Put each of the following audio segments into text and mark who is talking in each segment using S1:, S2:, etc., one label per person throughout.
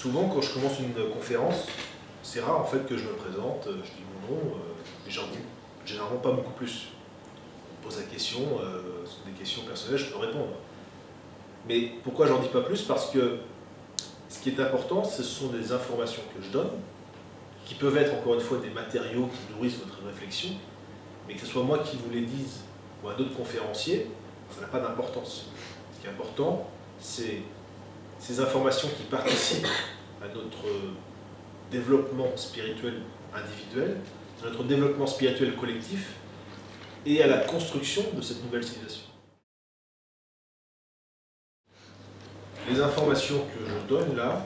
S1: souvent, quand je commence une conférence, c'est rare en fait que je me présente, je dis mon nom, et j'en dis généralement pas beaucoup plus. On me pose la question, ce sont des questions personnelles, je peux répondre. Mais pourquoi j'en dis pas plus? Parce que ce qui est important, ce sont des informations que je donne, qui peuvent être encore une fois des matériaux qui nourrissent votre réflexion, mais que ce soit moi qui vous les dise ou un autre conférencier, ça n'a pas d'importance. Ce qui est important, c'est ces informations qui participent à notre développement spirituel individuel, à notre développement spirituel collectif et à la construction de cette nouvelle civilisation. Les informations que je donne là,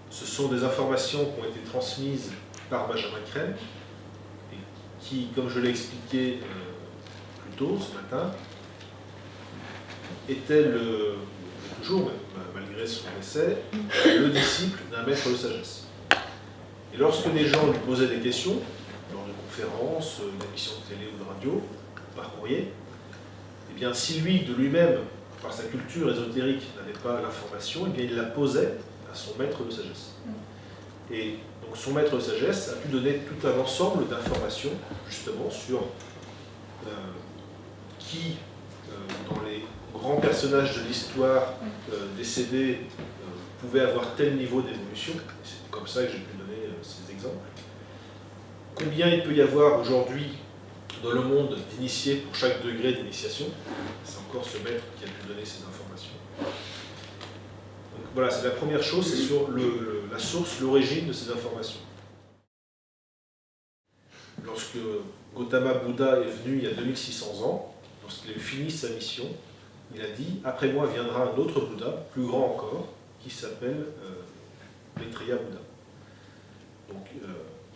S1: ce sont des informations qui ont été transmises par Benjamin Crème et qui, comme je l'ai expliqué plus tôt ce matin, était toujours, malgré son essai, le disciple d'un maître de sagesse. Et lorsque les gens lui posaient des questions, lors de conférences, d'émissions de télé ou de radio, par courrier, eh bien, si lui, de lui-même, par sa culture ésotérique, n'avait pas l'information, eh bien, il la posait à son maître de sagesse. Et donc son maître de sagesse a pu donner tout un ensemble d'informations, justement, sur qui, dans les grands personnages de l'histoire décédés, pouvait avoir tel niveau d'évolution. C'est comme ça que j'ai pu donner ces exemples. Combien il peut y avoir aujourd'hui dans le monde d'initiés pour chaque degré d'initiation. C'est encore ce maître qui a pu donner ces informations. Donc voilà, c'est la première chose, c'est sur la source, l'origine de ces informations. Lorsque Gautama Bouddha est venu il y a 2600 ans, lorsqu'il a fini sa mission, il a dit « Après moi viendra un autre Bouddha, plus grand encore, qui s'appelle Maitreya Bouddha ». Donc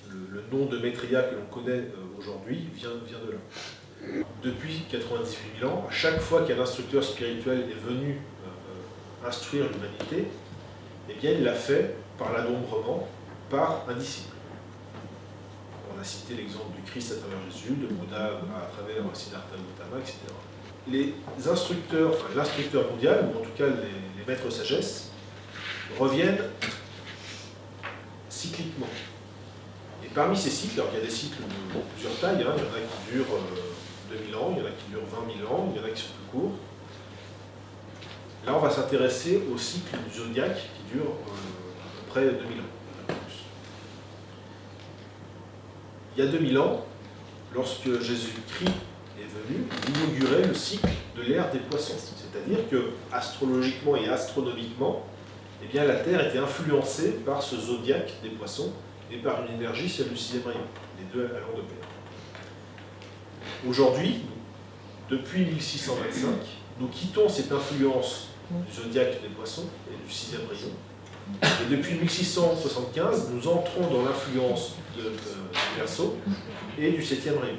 S1: le nom de Maitreya que l'on connaît aujourd'hui vient de là. Depuis 98 000 ans, à chaque fois qu'un instructeur spirituel est venu instruire l'humanité, eh bien il l'a fait par l'adombrement, par un disciple. On a cité l'exemple du Christ à travers Jésus, de Bouddha à travers Siddhartha Gautama, etc. Les instructeurs, enfin l'instructeur mondial, ou en tout cas les maîtres de sagesse, reviennent cycliquement. Et parmi ces cycles, alors il y a des cycles de plusieurs tailles, hein, il y en a qui durent 2000 ans, il y en a qui durent 20 000 ans, il y en a qui sont plus courts. Là, on va s'intéresser au cycle du zodiaque qui dure à peu près 2000 ans. Il y a 2000 ans, lorsque Jésus-Christ est venu, il inaugurait le cycle de l'ère des poissons. C'est-à-dire que, astrologiquement et astronomiquement, eh bien, la Terre était influencée par ce zodiaque des poissons et par une énergie, celle du 6e rayon, les deux allant de pair. Aujourd'hui, depuis 1625, nous quittons cette influence du zodiaque des poissons et du 6e rayon. Et depuis 1675, nous entrons dans l'influence du Verseau et du 7e rayon.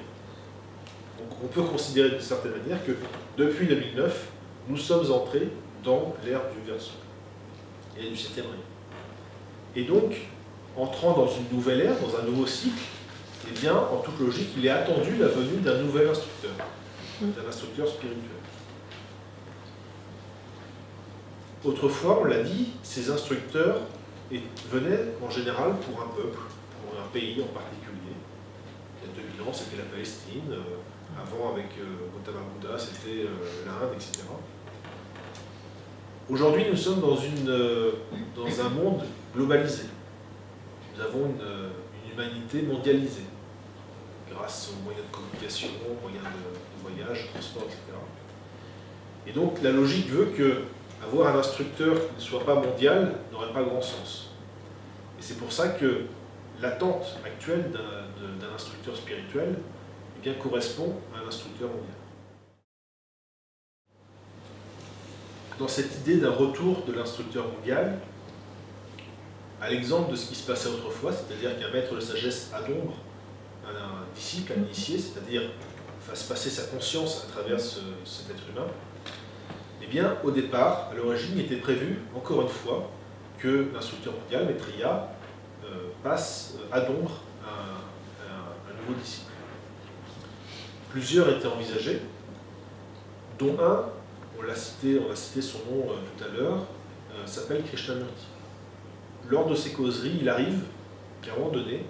S1: Donc on peut considérer d'une certaine manière que depuis 2009, nous sommes entrés dans l'ère du Verseau et du 7e rayon. Et donc, entrant dans une nouvelle ère, dans un nouveau cycle, eh bien, en toute logique, il est attendu la venue d'un nouvel instructeur, d'un instructeur spirituel. Autrefois, on l'a dit, ces instructeurs venaient en général pour un peuple, pour un pays en particulier. Il y a 2000 ans, c'était la Palestine, avant avec Gautama Bouddha, c'était l'Inde, etc. Aujourd'hui, nous sommes dans un monde globalisé. Nous avons une humanité mondialisée, grâce aux moyens de communication, aux moyens de voyage, de transport, etc. Et donc, la logique veut que avoir un instructeur qui ne soit pas mondial n'aurait pas grand sens. Et c'est pour ça que l'attente actuelle d'un instructeur spirituel eh bien, correspond à un instructeur mondial. Dans cette idée d'un retour de l'instructeur mondial, à l'exemple de ce qui se passait autrefois, c'est-à-dire qu'un maître de sagesse adombre un disciple, un initié, c'est-à-dire fasse passer sa conscience à travers cet être humain, eh bien, au départ, à l'origine, il était prévu, encore une fois, que l'instructeur mondial, Maitreya, adombre un nouveau disciple. Plusieurs étaient envisagés, dont un, on a cité son nom tout à l'heure, s'appelle Krishnamurti. lors de ces causeries, il arrive qu'à un moment donné,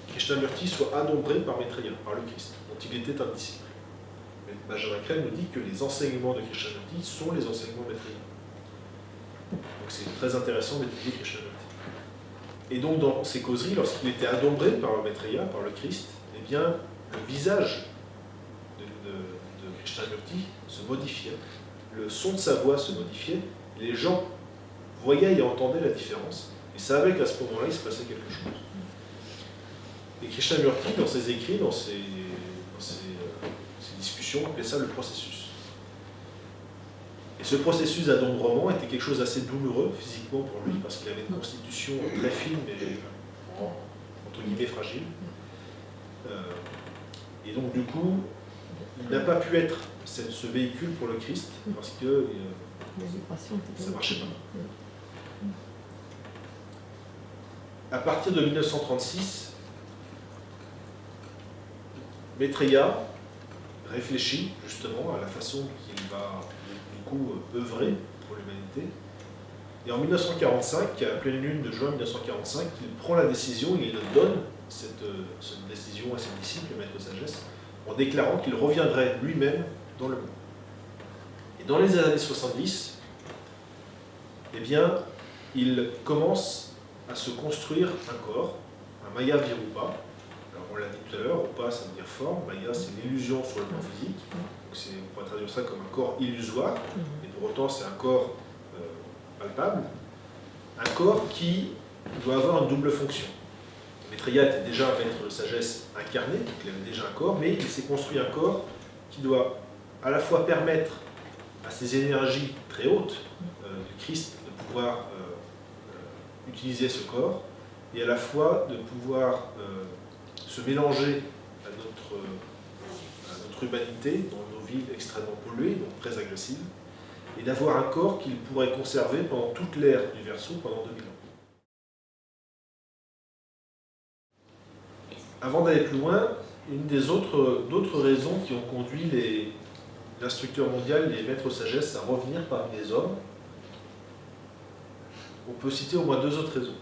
S1: Krishnamurti soit adombré par Maitreya, par le Christ, dont il était un disciple. Mais Benjamin Crème nous dit que les enseignements de Krishnamurti sont les enseignements de Maitreya. Donc c'est très intéressant d'étudier Krishnamurti. Et donc dans ces causeries, lorsqu'il était adombré par le Maitreya, par le Christ, eh bien le visage de Krishnamurti se modifiait, le son de sa voix se modifiait, et les gens voyaient et entendaient la différence, et savaient qu'à ce moment-là, il se passait quelque chose. Et Krishnamurti, dans ses écrits, dans ses discussions, appelait ça le processus. Et ce processus d'adombrement était quelque chose d'assez douloureux physiquement pour lui, parce qu'il avait une constitution très fine et entre guillemets fragile. Et donc du coup, il n'a pas pu être ce véhicule pour le Christ, parce que ça ne marchait pas. À partir de 1936, Maitreya réfléchit justement à la façon qu'il va du coup œuvrer pour l'humanité. Et en 1945, à la pleine lune de juin 1945, il prend la décision, il donne cette décision à ses disciples, le maître de sagesse, en déclarant qu'il reviendrait lui-même dans le monde. Et dans les années 70, eh bien, il commence à se construire un corps, un Maya Virupa. Alors on l'a dit tout à l'heure, Rupa ça veut dire forme, Maya c'est l'illusion sur le plan physique. Donc on pourrait traduire ça comme un corps illusoire, et pour autant c'est un corps palpable. Un corps qui doit avoir une double fonction. Maitreya était déjà un maître de sagesse incarné, donc il avait déjà un corps, mais il s'est construit un corps qui doit à la fois permettre à ces énergies très hautes du Christ de pouvoir utiliser ce corps, et à la fois de pouvoir se mélanger à notre humanité, dans nos villes extrêmement polluées, donc très agressives, et d'avoir un corps qu'il pourrait conserver pendant toute l'ère du Verseau, pendant 2000 ans. Avant d'aller plus loin, une des d'autres raisons qui ont conduit l'instructeur mondial, les maîtres sagesse, à revenir parmi les hommes, on peut citer au moins deux autres raisons.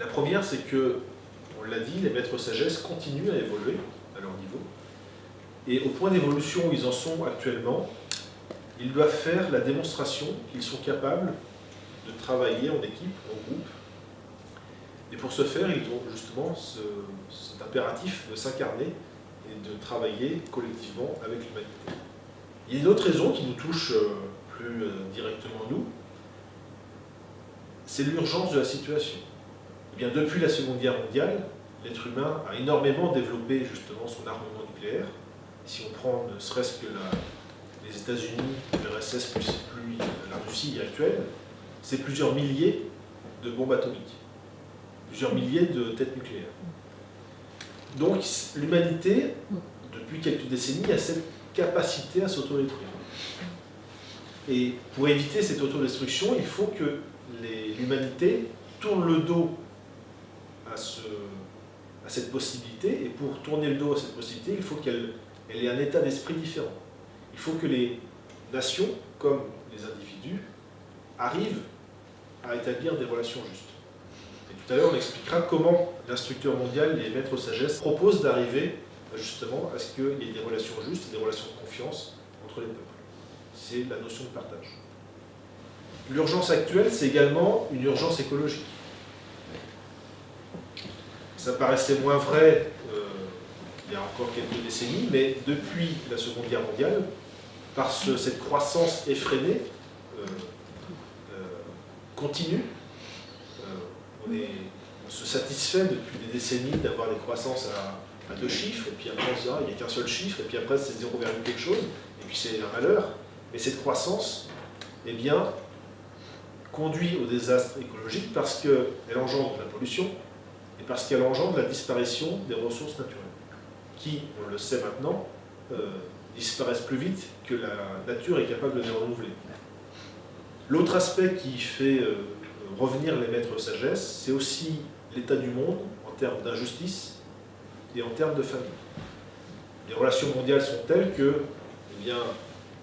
S1: La première, c'est que, on l'a dit, les maîtres sagesse continuent à évoluer à leur niveau, et au point d'évolution où ils en sont actuellement, ils doivent faire la démonstration qu'ils sont capables de travailler en équipe, en groupe. Et pour ce faire, ils ont justement cet impératif de s'incarner et de travailler collectivement avec l'humanité. Il y a une autre raison qui nous touche plus directement nous, c'est l'urgence de la situation. Eh bien, depuis la Seconde Guerre mondiale, l'être humain a énormément développé justement son armement nucléaire. Si on prend ne serait-ce que les États-Unis, l'URSS plus la Russie actuelle, c'est plusieurs milliers de bombes atomiques, plusieurs milliers de têtes nucléaires. Donc l'humanité, depuis quelques décennies, a cette capacité à s'autodétruire. Et pour éviter cette autodestruction, il faut que l'humanité tourne le dos à cette possibilité, et pour tourner le dos à cette possibilité, il faut qu'elle ait un état d'esprit différent. Il faut que les nations, comme les individus, arrivent à établir des relations justes. Et tout à l'heure, on expliquera comment l'instructeur mondial, les maîtres sagesse, propose d'arriver justement à ce qu'il y ait des relations justes et des relations de confiance entre les peuples. C'est la notion de partage. L'urgence actuelle, c'est également une urgence écologique. Ça paraissait moins vrai il y a encore quelques décennies, mais depuis la Seconde Guerre mondiale, par cette croissance effrénée, continue, on se satisfait depuis des décennies d'avoir des croissances à deux chiffres, et puis après on se dit, il n'y a qu'un seul chiffre, et puis après c'est 0, quelque chose, et puis c'est un malheur. Mais cette croissance, eh bien, conduit au désastre écologique parce qu'elle engendre de la pollution, et parce qu'elle engendre la disparition des ressources naturelles, qui, on le sait maintenant, disparaissent plus vite que la nature est capable de les renouveler. L'autre aspect qui fait revenir les maîtres sagesse, c'est aussi l'état du monde en termes d'injustice et en termes de famille. Les relations mondiales sont telles que, eh bien,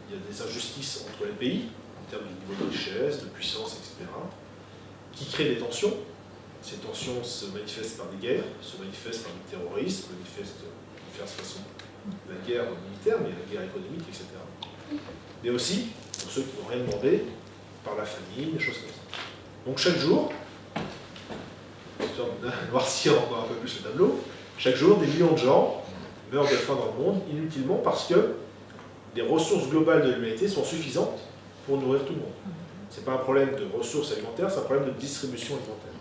S1: il y a des injustices entre les pays, en termes de niveau de richesse, de puissance, etc., qui crée des tensions. Ces tensions se manifestent par des guerres, se manifestent par du terrorisme, se manifestent de diverses façons. La guerre militaire, mais la guerre économique, etc. Mais aussi, pour ceux qui n'ont rien demandé, par la famine, des choses comme ça. Donc chaque jour, histoire de noircir encore un peu plus le tableau, chaque jour, des millions de gens meurent de faim dans le monde inutilement parce que les ressources globales de l'humanité sont suffisantes pour nourrir tout le monde. Ce n'est pas un problème de ressources alimentaires, c'est un problème de distribution alimentaire.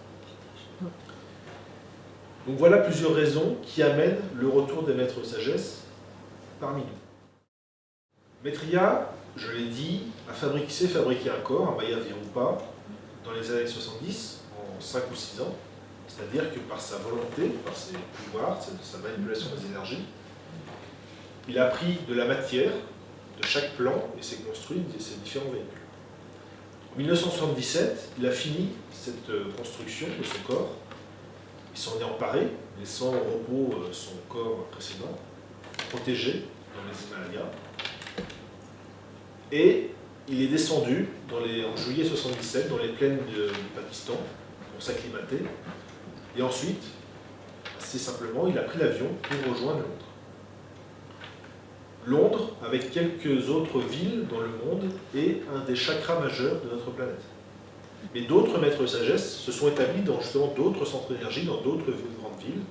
S1: Donc voilà plusieurs raisons qui amènent le retour des maîtres sagesse parmi nous. Maitreya, je l'ai dit, sait fabriquer un corps, un Maya Virupa, dans les années 70, en 5 ou 6 ans. C'est-à-dire que par sa volonté, par ses pouvoirs, sa manipulation des énergies, il a pris de la matière de chaque plan et s'est construit ses différents véhicules. En 1977, il a fini cette construction de son corps. Il s'en est emparé, laissant au repos son corps précédent, protégé dans les Himalayas. Et il est descendu en juillet 1977 dans les plaines du Pakistan pour s'acclimater. Et ensuite, assez simplement, il a pris l'avion pour rejoindre Londres. Londres, avec quelques autres villes dans le monde, est un des chakras majeurs de notre planète. Mais d'autres maîtres de sagesse se sont établis dans justement d'autres centres d'énergie, dans d'autres grandes villes.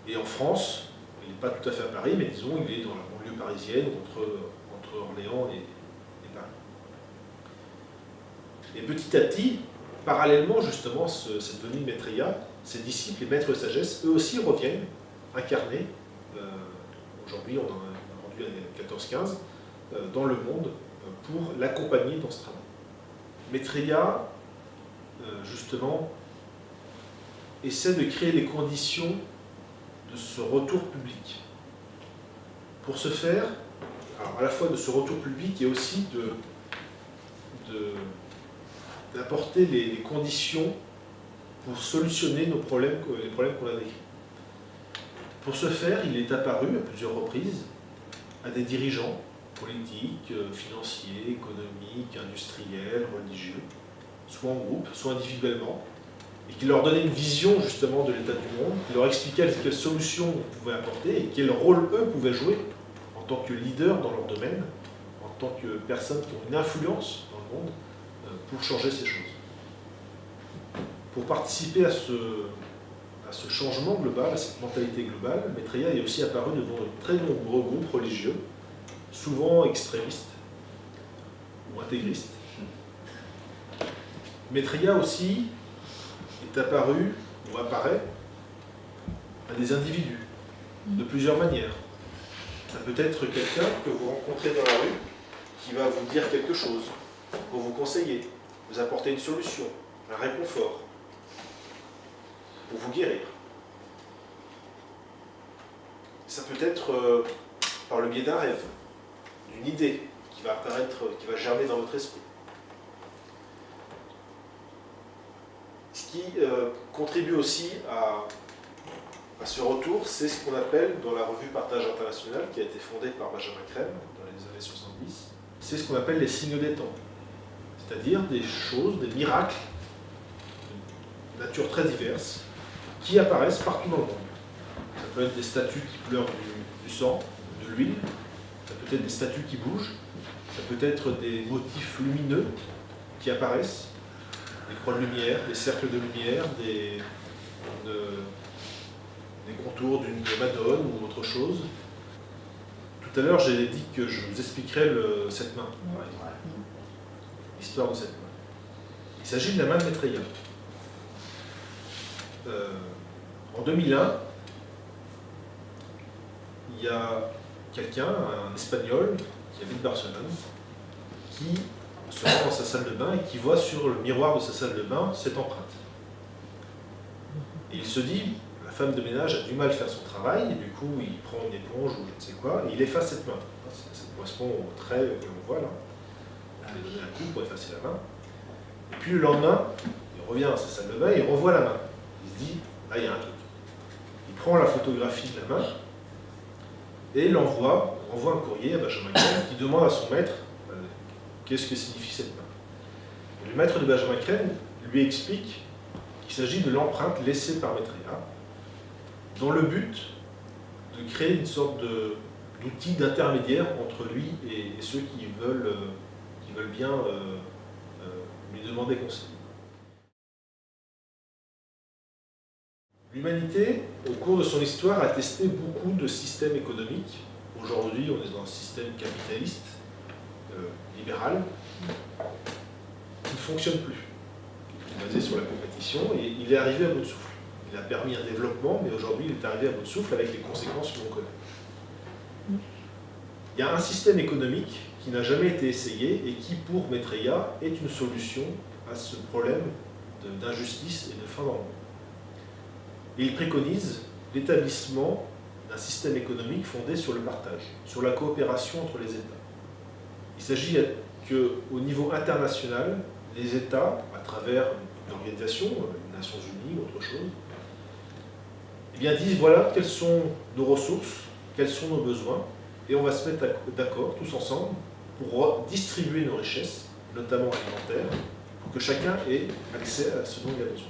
S1: Et en France, il n'est pas tout à fait à Paris, mais disons, il est dans la banlieue parisienne, entre Orléans et Paris. Et petit à petit, parallèlement justement à cette venue de Maitreya, ses disciples et maîtres de sagesse, eux aussi reviennent incarnés. Aujourd'hui, on en a rendu à 14-15, dans le monde pour l'accompagner dans ce travail. Maitreya, justement, essaie de créer les conditions de ce retour public. Pour ce faire, alors à la fois de ce retour public et aussi d'apporter les conditions pour solutionner les problèmes qu'on a décrits. Pour ce faire, il est apparu à plusieurs reprises à des dirigeants politiques, financiers, économiques, industriels, religieux, soit en groupe, soit individuellement, et qui leur donnait une vision justement de l'état du monde, qui leur expliquait quelles solutions on pouvait apporter et quel rôle eux pouvaient jouer en tant que leaders dans leur domaine, en tant que personnes qui ont une influence dans le monde pour changer ces choses. Pour participer à ce changement global, à cette mentalité globale, Maitreya est aussi apparu devant de très nombreux groupes religieux, souvent extrémistes ou intégristes. Maitreya aussi est apparu ou apparaît à des individus de plusieurs manières. Ça peut être quelqu'un que vous rencontrez dans la rue qui va vous dire quelque chose, pour vous conseiller, vous apporter une solution, un réconfort, pour vous guérir. Ça peut être par le biais d'un rêve, d'une idée qui va apparaître, qui va germer dans votre esprit. Ce qui contribue aussi à ce retour, c'est ce qu'on appelle dans la revue Partage International, qui a été fondée par Benjamin Crème dans les années 70, c'est ce qu'on appelle les signes des temps. C'est-à-dire des choses, des miracles de nature très diverses, qui apparaissent partout dans le monde. Ça peut être des statues qui pleurent du sang, de l'huile, ça peut être des statues qui bougent, ça peut être des motifs lumineux qui apparaissent, des croix de lumière, des cercles de lumière, des contours d'une Madone ou autre chose. Tout à l'heure, j'ai dit que je vous expliquerais cette main, l'histoire de cette main. Il s'agit de la main de Maitreya. En 2001, il y a quelqu'un, un Espagnol, qui habite Barcelone, qui se rend dans sa salle de bain et qui voit sur le miroir de sa salle de bain cette empreinte. Et il se dit, la femme de ménage a du mal à faire son travail, et du coup il prend une éponge ou je ne sais quoi, et il efface cette main. Ça correspond au trait que l'on voit là. Il a donné un coup pour effacer la main. Et puis le lendemain, il revient à sa salle de bain et il revoit la main. Il se dit, là il y a un truc. Il prend la photographie de la main et renvoie un courrier à Benjamin Crème qui demande à son maître qu'est-ce que signifie cette main. Et le maître de Benjamin Crème lui explique Il s'agit de l'empreinte laissée par Maitreya, dans le but de créer une sorte d'outil d'intermédiaire entre lui et ceux qui veulent bien lui demander conseil. L'humanité, au cours de son histoire, a testé beaucoup de systèmes économiques. Aujourd'hui, on est dans un système capitaliste, libéral, qui ne fonctionne plus, qui est basé sur la compétition, et il est arrivé à bout de souffle. Il a permis un développement, mais aujourd'hui, il est arrivé à bout de souffle avec les conséquences que l'on connaît. Il y a un système économique qui n'a jamais été essayé et qui, pour Maitreya, est une solution à ce problème d'injustice et de faim dans le monde. Et il préconise l'établissement d'un système économique fondé sur le partage, sur la coopération entre les États. Il s'agit qu'au niveau international, les États, à travers une organisation, les Nations Unies, autre chose, eh bien, disent voilà quelles sont nos ressources, quels sont nos besoins, et on va se mettre d'accord tous ensemble pour distribuer nos richesses, notamment alimentaires, pour que chacun ait accès à ce dont il a besoin.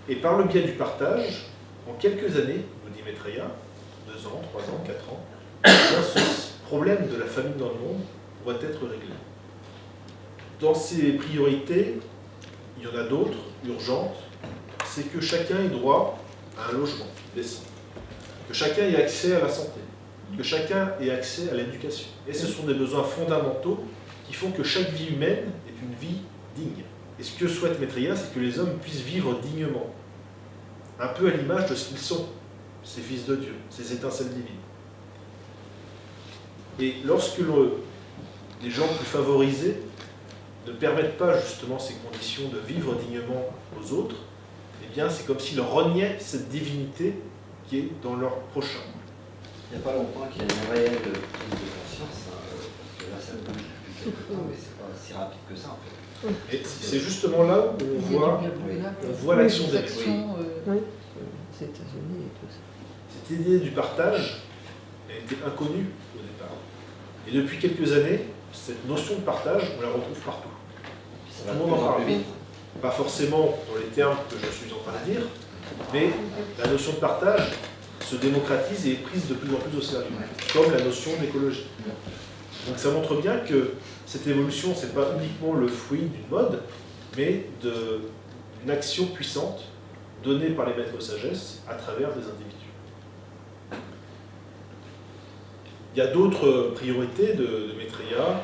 S1: Et par le biais du partage, en quelques années, nous dit Maitreya, 2 ans, 3 ans, 4 ans, ce problème de la famine dans le monde pourra être réglé. Dans ces priorités, il y en a d'autres, urgentes, c'est que chacun ait droit à un logement décent, que chacun ait accès à la santé, que chacun ait accès à l'éducation. Et ce sont des besoins fondamentaux qui font que chaque vie humaine est une vie digne. Et ce que souhaite Maitreya, c'est que les hommes puissent vivre dignement, un peu à l'image de ce qu'ils sont, ces fils de Dieu, ces étincelles divines. Et lorsque les gens plus favorisés ne permettent pas justement ces conditions de vivre dignement aux autres, eh bien c'est comme s'ils reniaient cette divinité qui est dans leur prochain.
S2: Il n'y a pas longtemps qu'il y a une réelle prise de conscience, parce que là ça bouge depuis quelques temps, mais c'est pas si rapide que ça en fait.
S1: Et c'est justement là où on voit l'action des
S3: actions aux États-Unis et tout ça.
S1: Cette idée du partage, elle était inconnue au départ. Et depuis quelques années, cette notion de partage, on la retrouve partout. Tout le monde en parle. Pas forcément dans les termes que je suis en train de dire, mais la notion de partage se démocratise et est prise de plus en plus au sérieux, comme la notion d'écologie. Donc ça montre bien que cette évolution, ce n'est pas uniquement le fruit d'une mode, mais d'une action puissante donnée par les maîtres de sagesse à travers des individus. Il y a d'autres priorités de Maitreya,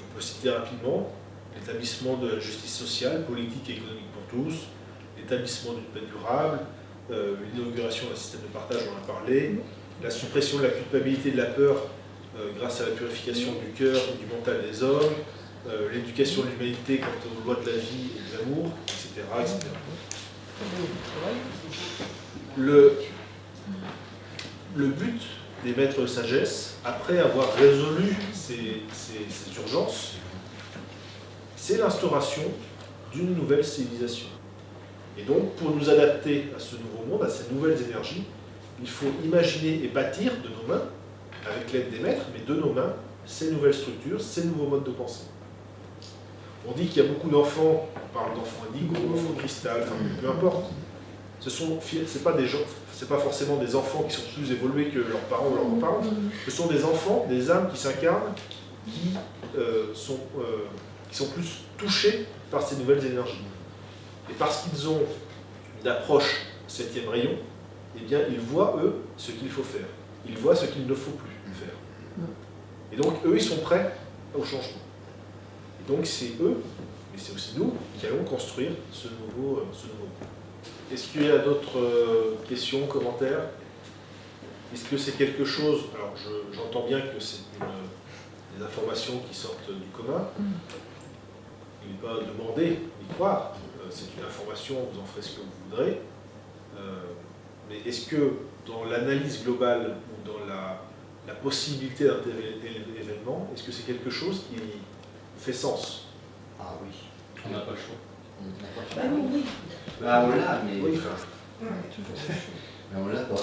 S1: on peut citer rapidement l'établissement de la justice sociale, politique et économique pour tous, l'établissement d'une paix durable, l'inauguration d'un système de partage, on en a parlé, la suppression de la culpabilité et de la peur grâce à la purification du cœur et du mental des hommes, l'éducation de l'humanité quant aux lois de la vie et de l'amour, etc., etc. Le but des maîtres de sagesse, après avoir résolu ces urgences, c'est l'instauration d'une nouvelle civilisation. Et donc, pour nous adapter à ce nouveau monde, à ces nouvelles énergies, il faut imaginer et bâtir de nos mains, avec l'aide des maîtres, mais de nos mains, ces nouvelles structures, ces nouveaux modes de pensée. On dit qu'il y a beaucoup d'enfants, on parle d'enfants indigo, d'enfants cristal, enfin, peu importe. C'est pas forcément des enfants qui sont plus évolués que leurs parents ou leurs grands-parents. Ce sont des enfants, des âmes qui s'incarnent, qui sont plus touchés par ces nouvelles énergies. Et parce qu'ils ont une approche 7e rayon, eh bien, ils voient, eux, ce qu'il faut faire. Ils voient ce qu'il ne faut plus faire. Et donc, eux, ils sont prêts au changement. Et donc, c'est eux, mais c'est aussi nous, qui allons construire ce nouveau monde. Est-ce qu'il y a d'autres questions, commentaires? Est-ce que c'est quelque chose... Alors, j'entends bien que c'est des informations qui sortent du commun. Il n'est pas demandé d'y croire. C'est une information, vous en ferez ce que vous voudrez. Mais est-ce que dans l'analyse globale ou dans la possibilité d'un tel événement, est-ce que c'est quelque chose qui fait sens?
S2: Ah oui.
S4: On n'a pas le choix.
S3: Oui.
S2: Bah on l'a, mais...
S1: Oui,
S2: mais on l'a pas.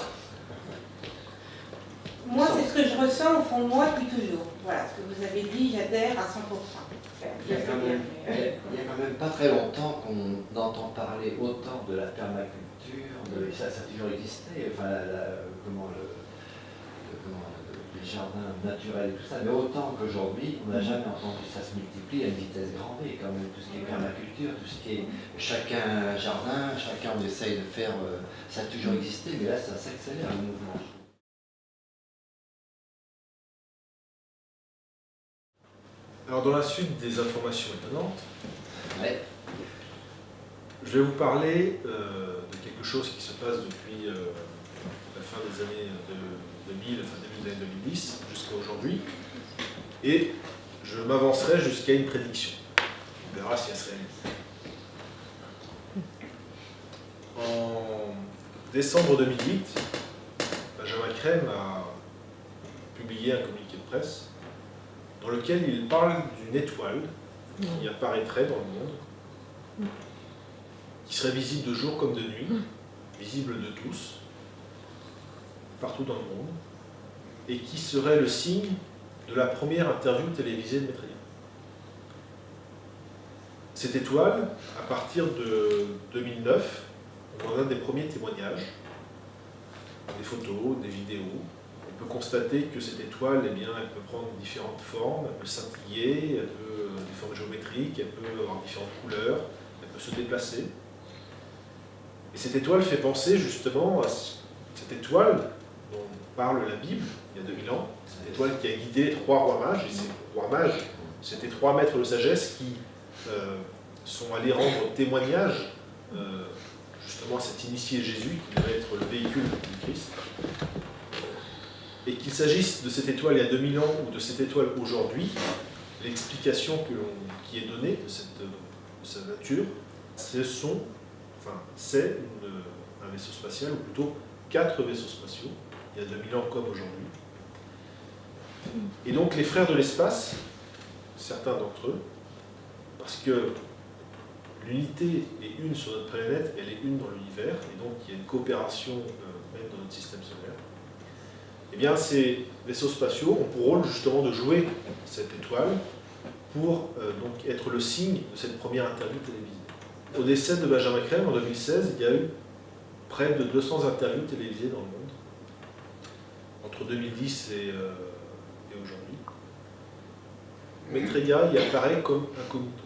S4: Moi, c'est ce que je ressens au fond de moi depuis toujours. Voilà, ce que vous avez dit, j'adhère à 100%.
S2: Il y a quand même pas très longtemps qu'on entend parler autant de la permaculture, ça a toujours existé, enfin, les jardins naturels et tout ça, mais autant qu'aujourd'hui, on n'a jamais entendu ça se multiplier à une vitesse grand V, quand même, tout ce qui est permaculture, tout ce qui est chacun un jardin, chacun on essaye de faire, ça a toujours existé, mais là ça s'accélère le mouvement.
S1: Alors dans la suite des informations étonnantes,
S2: Ouais.
S1: je vais vous parler de quelque chose qui se passe depuis la fin des années 2000, enfin début des années 2010 jusqu'à aujourd'hui, et je m'avancerai jusqu'à une prédiction. On verra si elle se réalise. En décembre 2008, Benjamin Crème a publié un communiqué de presse dans lequel il parle d'une étoile qui apparaîtrait dans le monde, qui serait visible de jour comme de nuit, visible de tous, partout dans le monde, et qui serait le signe de la première interview télévisée de Maitreya. Cette étoile, à partir de 2009, on en a des premiers témoignages, des photos, des vidéos. On peut constater que cette étoile, eh bien, elle peut prendre différentes formes, elle peut scintiller, elle peut des formes géométriques, elle peut avoir différentes couleurs, elle peut se déplacer. Et cette étoile fait penser justement à cette étoile dont parle la Bible il y a 2000 ans, cette étoile qui a guidé 3 rois mages, et ces rois mages, c'était 3 maîtres de sagesse qui sont allés rendre témoignage justement à cet initié Jésus qui devait être le véhicule du Christ. Et qu'il s'agisse de cette étoile il y a 2000 ans ou de cette étoile aujourd'hui, l'explication qui est donnée de sa nature, c'est un vaisseau spatial, ou plutôt 4 vaisseaux spatiaux, il y a 2000 ans comme aujourd'hui. Et donc les frères de l'espace, certains d'entre eux, parce que l'unité est une sur notre planète, elle est une dans l'univers, et donc il y a une coopération même dans notre système solaire. Eh bien, ces vaisseaux spatiaux ont pour rôle justement de jouer cette étoile pour donc être le signe de cette première interview télévisée. Au décès de Benjamin Crème en 2016, il y a eu près de 200 interviews télévisées dans le monde, entre 2010 et aujourd'hui. Maitreya y apparaît comme incognito.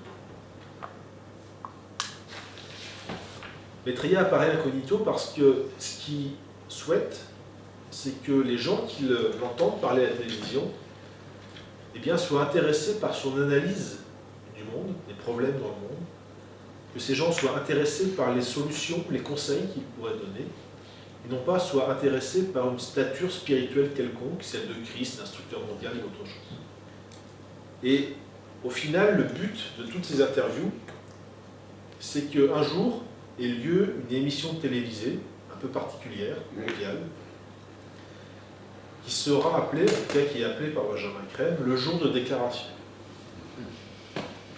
S1: Maitreya apparaît incognito parce que ce qu'il souhaite, c'est que les gens qui l'entendent parler à la télévision eh bien, soient intéressés par son analyse du monde, des problèmes dans le monde, que ces gens soient intéressés par les solutions, les conseils qu'il pourrait donner, et non pas soient intéressés par une stature spirituelle quelconque, celle de Christ, d'instructeur mondial ou autre chose. Et au final, le but de toutes ces interviews, c'est qu'un jour ait lieu une émission télévisée, un peu particulière, mondiale, qui sera appelé, en tout cas qui est appelé par Benjamin Crème, le jour de déclaration.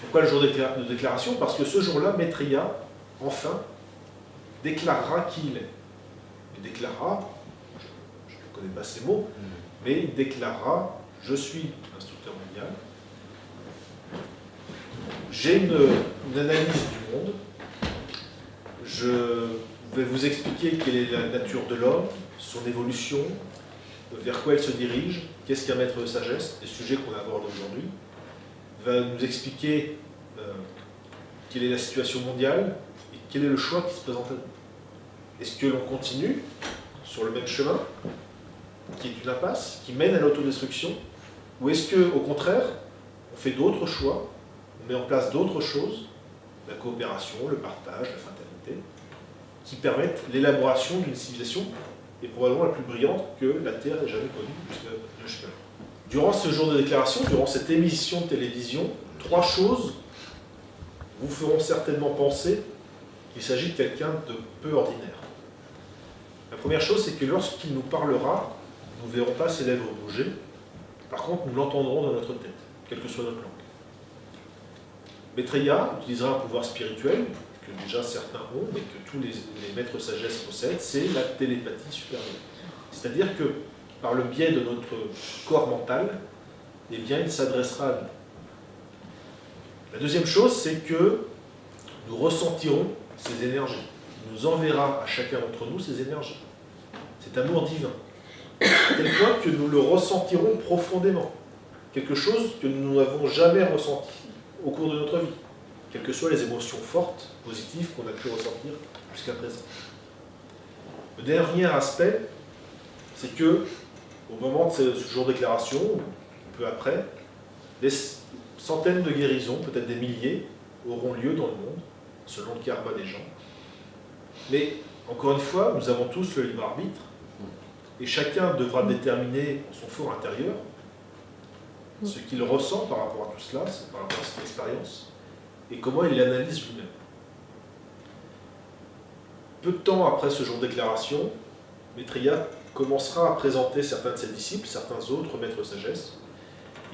S1: Pourquoi le jour de déclaration? Parce que ce jour-là, Maitreya, enfin, déclarera qui il est. Il déclarera, je ne connais pas ces mots, mais il déclarera « Je suis instructeur mondial, j'ai une analyse du monde, je vais vous expliquer quelle est la nature de l'homme, son évolution, vers quoi elle se dirige, qu'est-ce qu'un maître de sagesse, des sujets qu'on aborde aujourd'hui, va nous expliquer quelle est la situation mondiale et quel est le choix qui se présente à nous. Est-ce que l'on continue sur le même chemin, qui est une impasse, qui mène à l'autodestruction, ou est-ce qu'au contraire, on fait d'autres choix, on met en place d'autres choses, la coopération, le partage, la fraternité, qui permettent l'élaboration d'une civilisation et probablement la plus brillante que la Terre ait jamais connue jusqu'à là. Durant ce jour de déclaration, durant cette émission de télévision, 3 choses vous feront certainement penser qu'il s'agit de quelqu'un de peu ordinaire. La première chose, c'est que lorsqu'il nous parlera, nous ne verrons pas ses lèvres bouger, par contre nous l'entendrons dans notre tête, quelle que soit notre langue. Maitreya utilisera un pouvoir spirituel, que déjà certains ont, mais que tous les maîtres sagesse possèdent, c'est la télépathie supérieure. C'est-à-dire que par le biais de notre corps mental, eh bien, il s'adressera à nous. La deuxième chose, c'est que nous ressentirons ces énergies. Il nous enverra à chacun d'entre nous ces énergies. Cet amour divin. À tel point que nous le ressentirons profondément. Quelque chose que nous n'avons jamais ressenti au cours de notre vie. Quelles que soient les émotions fortes, positives qu'on a pu ressentir jusqu'à présent. Le dernier aspect, c'est que, au moment de ce jour de déclaration, ou peu après, des centaines de guérisons, peut-être des milliers, auront lieu dans le monde, selon le karma des gens. Mais, encore une fois, nous avons tous le libre arbitre, et chacun devra déterminer son fort intérieur ce qu'il ressent par rapport à tout cela, par rapport à cette expérience, et comment il l'analyse lui-même. Peu de temps après ce jour de déclaration, Maitreya commencera à présenter certains de ses disciples, certains autres maîtres sagesse,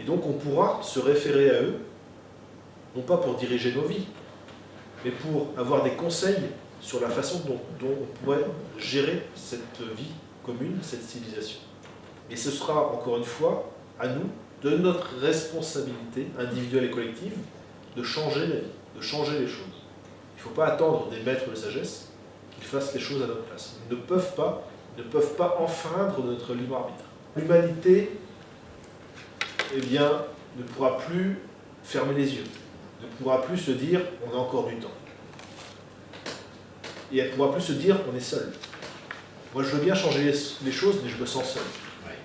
S1: et donc on pourra se référer à eux, non pas pour diriger nos vies, mais pour avoir des conseils sur la façon dont on pourrait gérer cette vie commune, cette civilisation. Et ce sera, encore une fois, à nous, de notre responsabilité individuelle et collective, de changer la vie, de changer les choses. Il ne faut pas attendre des maîtres de sagesse qu'ils fassent les choses à notre place. Ils ne peuvent pas enfreindre notre libre arbitre. L'humanité, eh bien, ne pourra plus fermer les yeux, ne pourra plus se dire on a encore du temps. Et elle ne pourra plus se dire on est seul. Moi je veux bien changer les choses, mais je me sens seul.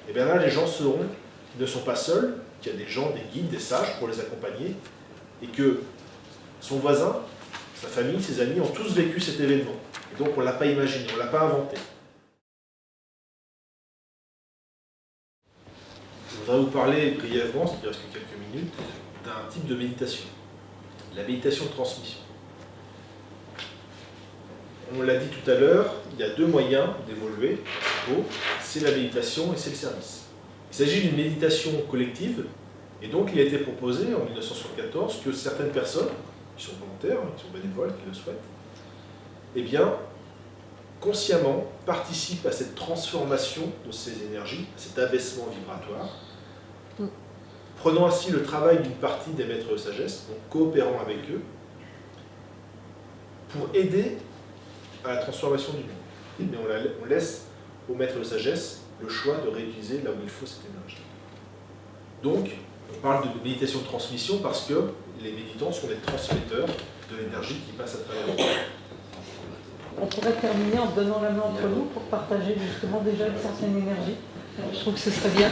S1: Et bien là, les gens sauront qu'ils ne sont pas seuls, qu'il y a des gens, des guides, des sages pour les accompagner, et que son voisin, sa famille, ses amis ont tous vécu cet événement. Et donc on ne l'a pas imaginé, on ne l'a pas inventé. Je voudrais vous parler brièvement, ce qui reste que quelques minutes, d'un type de méditation. La méditation de transmission. On l'a dit tout à l'heure, il y a deux moyens d'évoluer, c'est la méditation et c'est le service. Il s'agit d'une méditation collective, et donc il a été proposé en 1974 que certaines personnes, qui sont volontaires, qui sont bénévoles, qui le souhaitent, eh bien, consciemment participent à cette transformation de ces énergies, à cet abaissement vibratoire, prenant ainsi le travail d'une partie des maîtres de sagesse, donc coopérant avec eux, pour aider à la transformation du monde. Mais on laisse aux maîtres de sagesse le choix de réutiliser là où il faut cette énergie. Donc, on parle de méditation de transmission parce que les méditants sont des transmetteurs de l'énergie qui passe à travers eux.
S3: On pourrait terminer en donnant la main entre nous pour partager justement déjà une certaine énergie. Je trouve que ce serait bien.